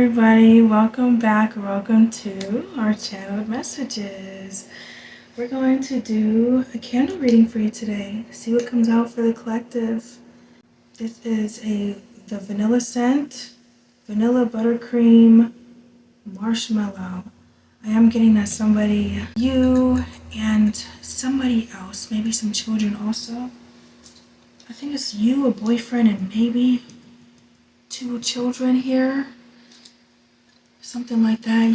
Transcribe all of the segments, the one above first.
everybody, welcome back, welcome to our channeled messages. We're going to do a candle reading for you today. See what comes out for the collective. This is the vanilla scent, vanilla buttercream, marshmallow. I am getting that somebody, you and somebody else, maybe some children also. I think it's you, a boyfriend, and maybe 2 children here. Something like that.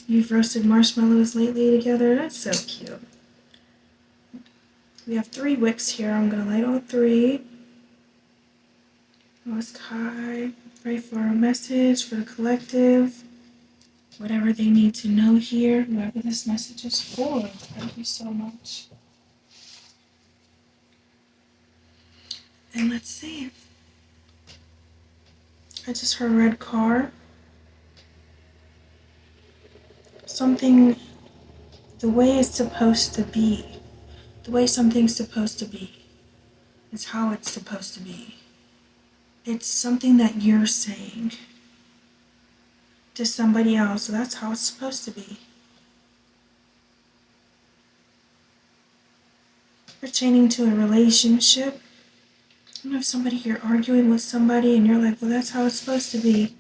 You've roasted marshmallows lately together. That's so cute. We have 3 wicks here. I'm gonna light all 3. Most High, pray for a message for the collective. Whatever they need to know here, whoever this message is for. Thank you so much. And let's see. I just heard red car. Something the way it's supposed to be. The way something's supposed to be is how it's supposed to be. It's something that you're saying to somebody else, so that's how it's supposed to be. Pertaining to a relationship, you have somebody you're arguing with somebody and you're like, well, that's how it's supposed to be.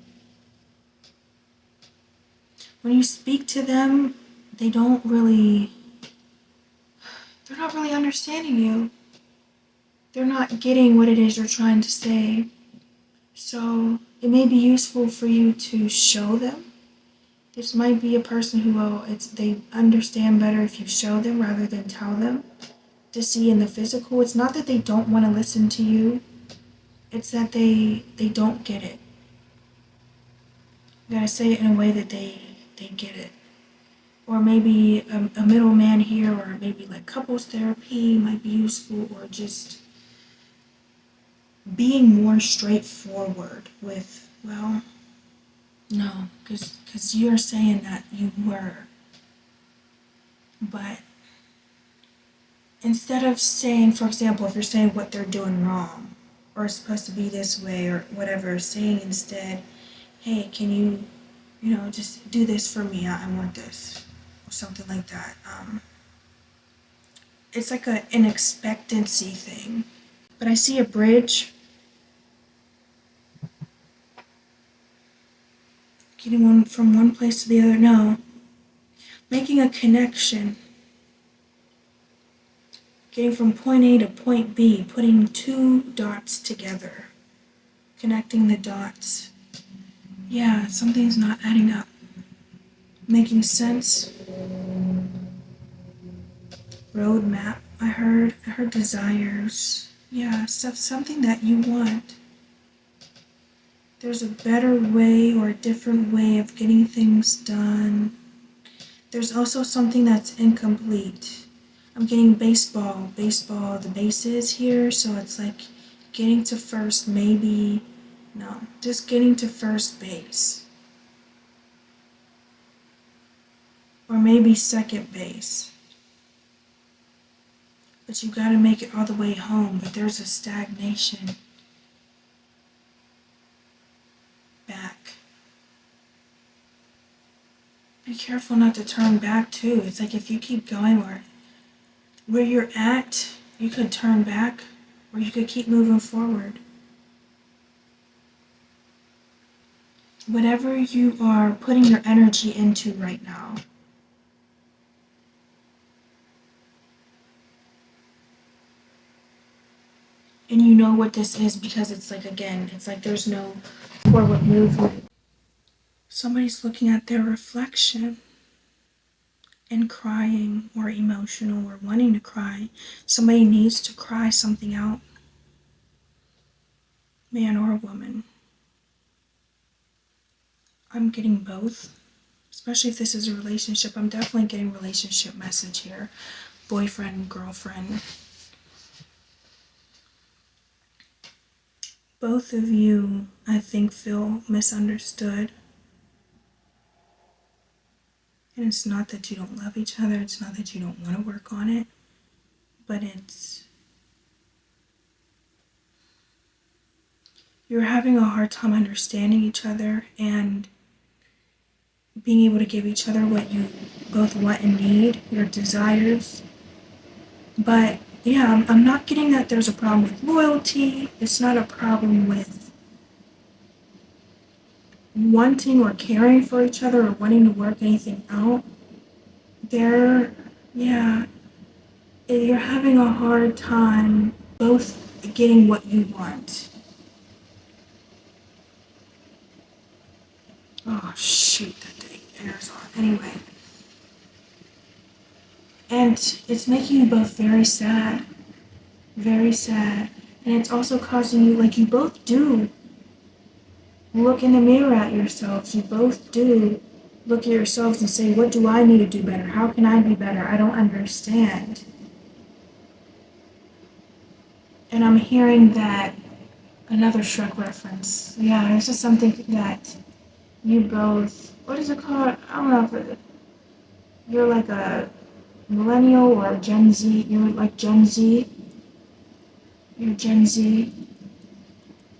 When you speak to them, they're not really understanding you. They're not getting what it is you're trying to say. So it may be useful for you to show them. This might be a person who they understand better if you show them rather than tell them. To see in the physical, it's not that they don't want to listen to you. It's that they don't get it. You gotta say it in a way that they get it. Or maybe a middleman here, or maybe like couples therapy might be useful, or just being more straightforward with, well, no, because you're saying that you were. But instead of saying, for example, if you're saying what they're doing wrong, or it's supposed to be this way, or whatever, saying instead, hey, can you, just do this for me, I want this, or something like that. It's like an expectancy thing. But I see a bridge, getting one from one place to the other, no. Making a connection. Getting from point A to point B, putting 2 dots together. Connecting the dots. Yeah, something's not adding up. Making sense. Roadmap, I heard desires. Yeah, something that you want. There's a better way or a different way of getting things done. There's also something that's incomplete. I'm getting baseball, the bases here, so it's like getting to first, maybe, no, just getting to first base. Or maybe second base. But you gotta make it all the way home, but there's a stagnation. Back. Be careful not to turn back too. It's like if you keep going where you're at, you could turn back, or you could keep moving forward. Whatever you are putting your energy into right now. And you know what this is because it's like, again, it's like there's no forward movement. Somebody's looking at their reflection and crying, or emotional, or wanting to cry. Somebody needs to cry something out. Man or woman. I'm getting both. Especially if this is a relationship. I'm definitely getting relationship message here. Boyfriend, girlfriend. Both of you, I think, feel misunderstood. And it's not that you don't love each other. It's not that you don't want to work on it. But you're having a hard time understanding each other, and being able to give each other what you both want and need, your desires. But yeah, I'm not getting that there's a problem with loyalty. It's not a problem with wanting or caring for each other or wanting to work anything out. They're, yeah, you're having a hard time both getting what you want. Oh, shoot, that dang air's on. Anyway. And it's making you both very sad. Very sad. And it's also causing you, like, you both do look in the mirror at yourselves. You both do look at yourselves and say, what do I need to do better? How can I be better? I don't understand. And I'm hearing that another Shrek reference. Yeah, this is something that you both, what is it called? I don't know if you're like a millennial or Gen Z. You're like Gen Z. You're Gen Z.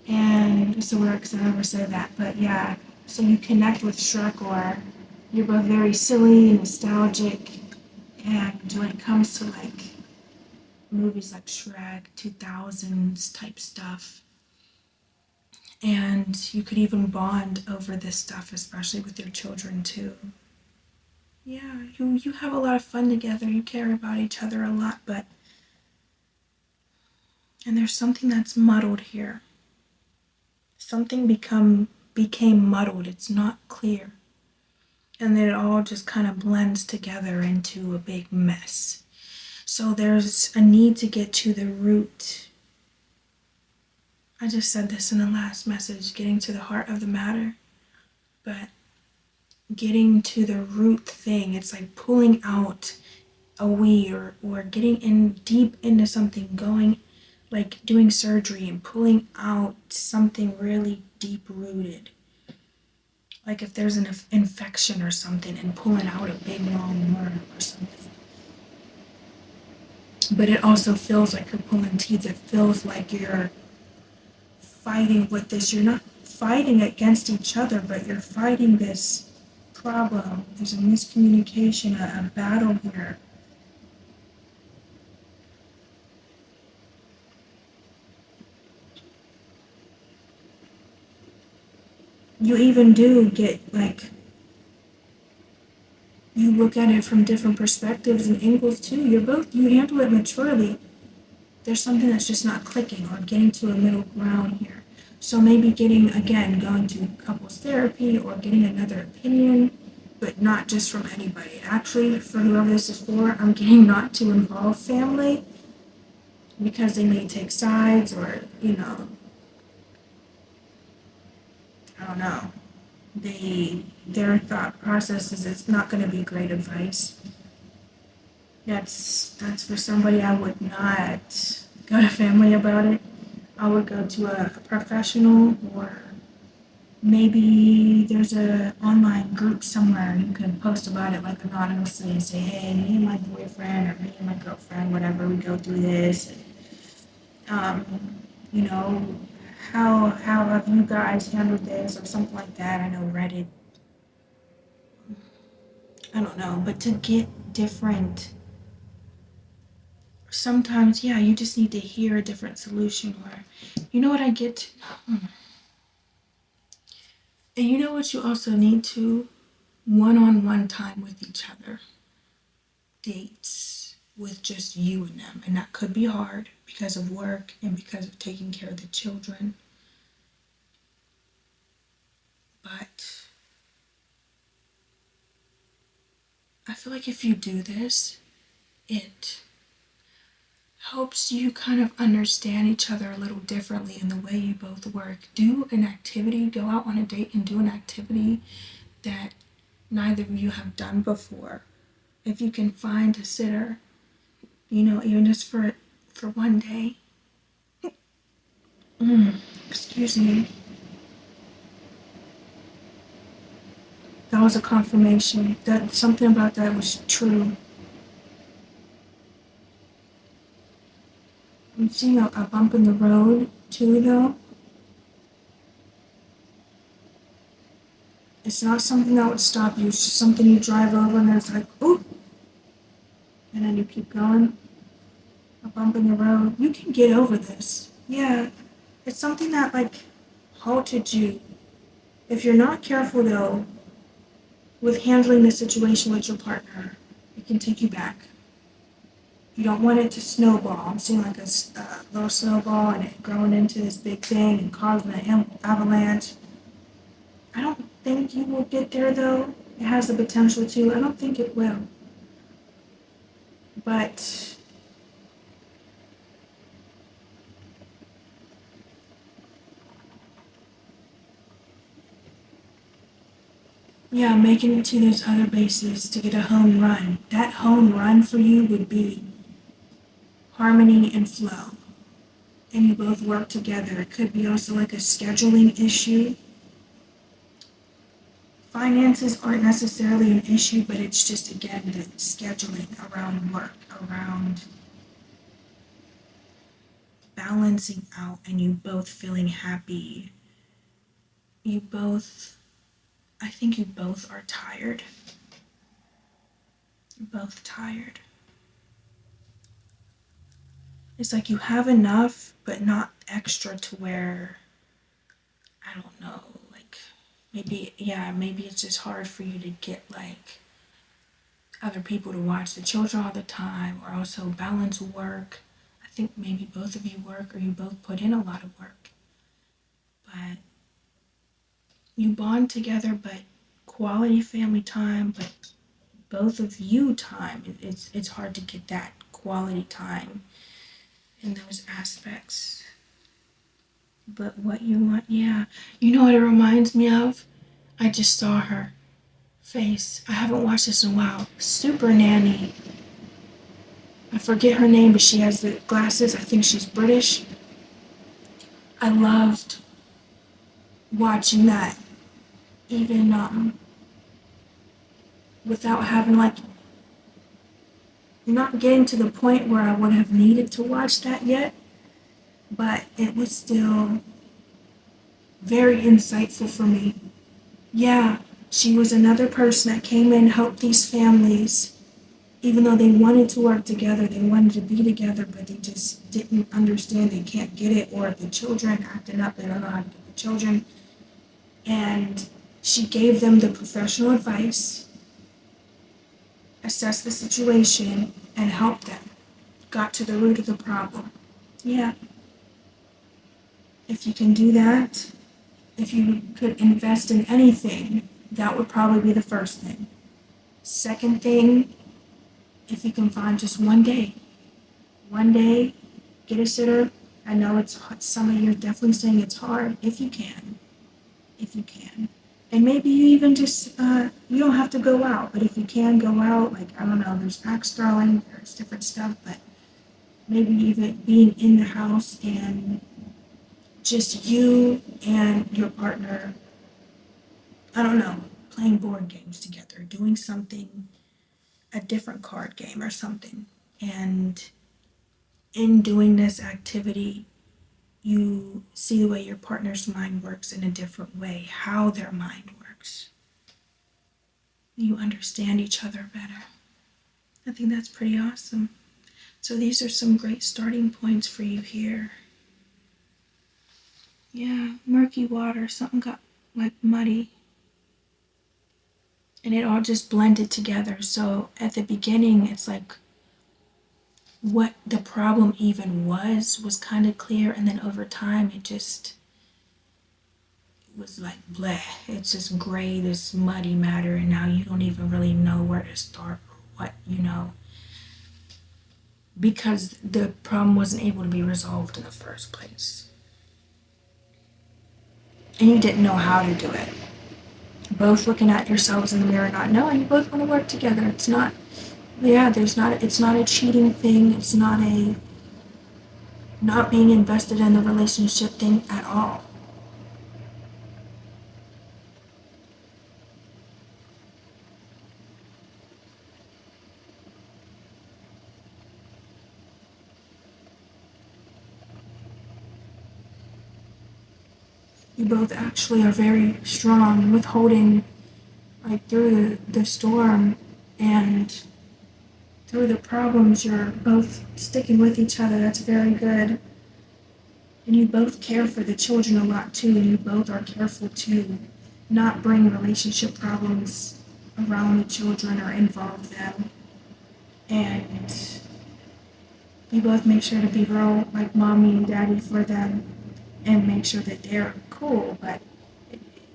And it's a weird because I never say that, but yeah. So you connect with Shrek, or you're both very silly, nostalgic, and when it comes to like movies like Shrek, 2000s type stuff, and you could even bond over this stuff, especially with your children too. Yeah, you have a lot of fun together. You care about each other a lot, and there's something that's muddled here. Something became muddled. It's not clear. And then it all just kind of blends together into a big mess. So there's a need to get to the root. I just said this in the last message, getting to the heart of the matter. But getting to the root thing, it's like pulling out a weed, or getting in deep into something, going like doing surgery and pulling out something really deep rooted. Like if there's an infection or something, and pulling out a big long worm or something. But it also feels like you're pulling teeth. It feels like you're fighting with this. You're not fighting against each other, but you're fighting this problem. There's a miscommunication, a battle here. You even do get like, you look at it from different perspectives and angles too. You handle it maturely. There's something that's just not clicking, or getting to a middle ground here. So maybe going to couples therapy, or getting another opinion, but not just from anybody. Actually, for whoever this is for, I'm getting not to involve family, because they may take sides, or, I don't know. Their thought process is it's not going to be great advice. That's for somebody. I would not go to family about it. I would go to a professional, or maybe there's a online group somewhere you can post about it like anonymously and say, hey, me and my boyfriend or me and my girlfriend, whatever, we go through this. Um, you know, how have you guys handled this, or something like that. I know Reddit. I don't know, but to get different. Sometimes, yeah, you just need to hear a different solution, or, you know what I get? And you know what you also need to? One-on-one time with each other. Dates with just you and them. And that could be hard because of work and because of taking care of the children. But I feel like if you do this, it helps you kind of understand each other a little differently in the way you both work. Do an activity, go out on a date and do an activity that neither of you have done before. If you can find a sitter, even just for one day. Excuse me. That was a confirmation that something about that was true. I'm seeing a bump in the road too, though. It's not something that would stop you. It's just something you drive over and it's like, oop, and then you keep going. A bump in the road. You can get over this. Yeah, it's something that like halted you. If you're not careful though, with handling the situation with your partner, it can take you back. You don't want it to snowball. I'm seeing like a little snowball and it growing into this big thing and causing an avalanche. I don't think you will get there though. It has the potential to. I don't think it will. But yeah, making it to those other bases to get a home run. That home run for you would be harmony and flow. And you both work together. It could be also like a scheduling issue. Finances aren't necessarily an issue, but it's just, again, the scheduling around work, around balancing out, and you both feeling happy. I think you both are tired. You're both tired. It's like you have enough, but not extra to where, I don't know, like maybe it's just hard for you to get like other people to watch the children all the time, or also balance work. I think maybe both of you work or you both put in a lot of work. But you bond together, but quality family time, but both of you time. It's hard to get that quality time in those aspects. But what you want, yeah. You know what it reminds me of? I just saw her face. I haven't watched this in a while. Super Nanny. I forget her name, but she has the glasses. I think she's British. I loved watching that, even without having like, not getting to the point where I would have needed to watch that yet, but it was still very insightful for me. Yeah, she was another person that came in, helped these families, even though they wanted to work together, they wanted to be together, but they just didn't understand they can't get it, or the children acting up, they don't know how to get the children. And she gave them the professional advice, assessed the situation, and helped them. Got to the root of the problem. Yeah. If you can do that, if you could invest in anything, that would probably be the first thing. Second thing, if you can find just one day, get a sitter. I know it's some of you are definitely saying it's hard. If you can. And maybe you even just, you don't have to go out, but if you can go out, like, I don't know, there's axe throwing, there's different stuff, but maybe even being in the house and just you and your partner, I don't know, playing board games together, doing something, a different card game or something. And in doing this activity, you see the way your partner's mind works in a different way, how their mind works. You understand each other better. I think that's pretty awesome. So these are some great starting points for you here. Yeah, murky water, something got like muddy. And it all just blended together. So at the beginning, it's like what the problem even was kind of clear. And then over time, it just was like bleh. It's just gray, this muddy matter. And now you don't even really know where to start or what, because the problem wasn't able to be resolved in the first place. And you didn't know how to do it. Both looking at yourselves in the mirror, not knowing, you both want to work together. It's not, it's not a cheating thing. It's not a not being invested in the relationship thing at all. You both actually are very strong, withholding like through the storm and through the problems, you're both sticking with each other. That's very good. And you both care for the children a lot too, and you both are careful to not bring relationship problems around the children or involve them. And you both make sure to be real like mommy and daddy for them and make sure that they're cool. But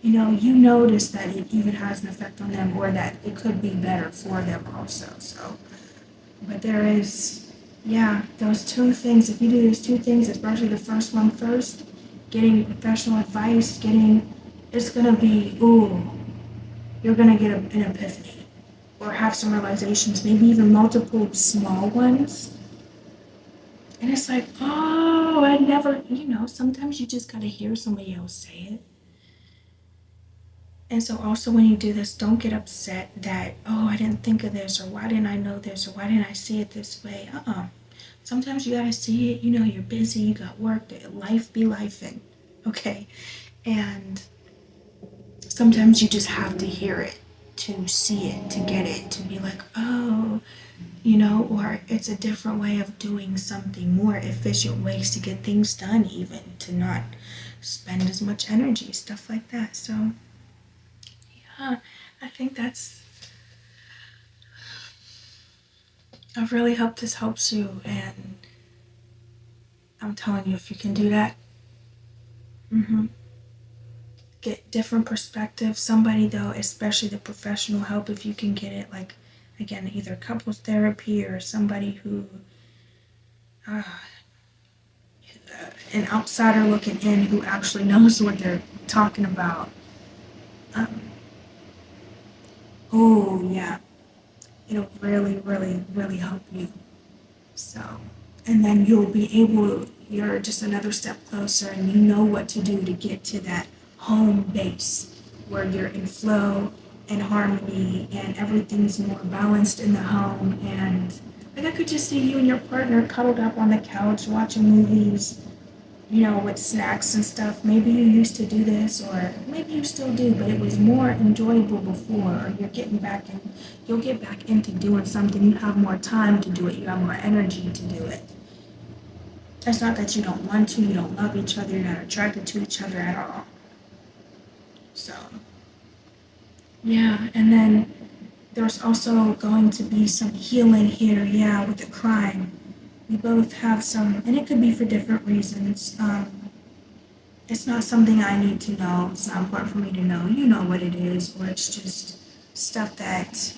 you notice that it even has an effect on them or that it could be better for them also. So, but there is, yeah, those two things. If you do those two things, especially the first one first, getting professional advice, it's gonna be, ooh, you're gonna get an epiphany or have some realizations, maybe even multiple small ones. And it's like, oh, I never, sometimes you just gotta hear somebody else say it. And so also when you do this, don't get upset that, oh, I didn't think of this, or why didn't I know this, or why didn't I see it this way? Sometimes you gotta see it, you're busy, you got work, life be lifing, okay? And sometimes you just have to hear it, to see it, to get it, to be like, oh, or it's a different way of doing something, more efficient ways to get things done, even to not spend as much energy, stuff like that. So, yeah, I think I really hope this helps you, and I'm telling you, if you can do that, get different perspectives. Somebody though, especially the professional help, if you can get it, like again, either couples therapy or somebody who, uh, an outsider looking in who actually knows what they're talking about. Um, oh yeah, it'll really, really, really help you. So, and then you're just another step closer and you know what to do to get to that home base where you're in flow and harmony and everything's more balanced in the home. And like I could just see you and your partner cuddled up on the couch watching movies, with snacks and stuff. Maybe you used to do this, or maybe you still do, but it was more enjoyable before, or you'll get back into doing something. You have more time to do it, you have more energy to do it. It's not that you don't want to, you don't love each other, you're not attracted to each other at all. So, yeah, and then there's also going to be some healing here, yeah, with the crime. We both have some, and it could be for different reasons. It's not something I need to know. It's not important for me to know. You know what it is, or it's just stuff that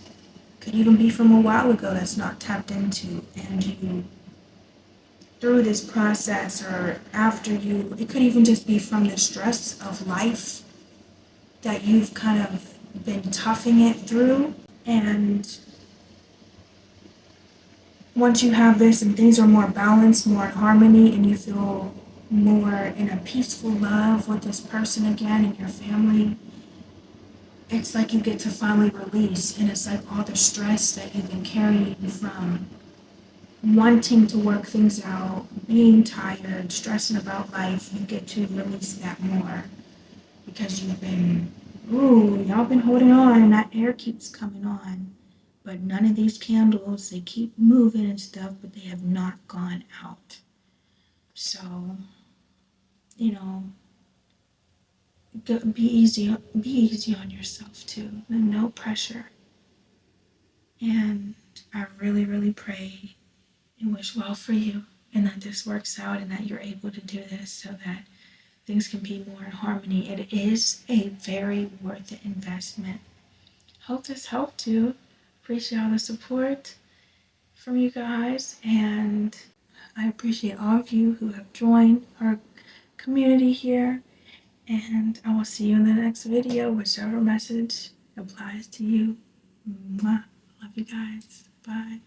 could even be from a while ago that's not tapped into. And you, through this process, or after it could even just be from the stress of life that you've kind of been toughing it through. And once you have this and things are more balanced, more in harmony, and you feel more in a peaceful love with this person again and your family, it's like you get to finally release, and it's like all the stress that you've been carrying from wanting to work things out, being tired, stressing about life, you get to release that more because y'all been holding on and that air keeps coming on. But none of these candles, they keep moving and stuff, but they have not gone out. So, you know, be easy on yourself too, and no pressure. And I really, really pray and wish well for you and that this works out and that you're able to do this so that things can be more in harmony. It is a very worth it investment. Hope this helped you. Appreciate all the support from you guys, and I appreciate all of you who have joined our community here. And I will see you in the next video, whichever message applies to you. Mwah. Love you guys. Bye.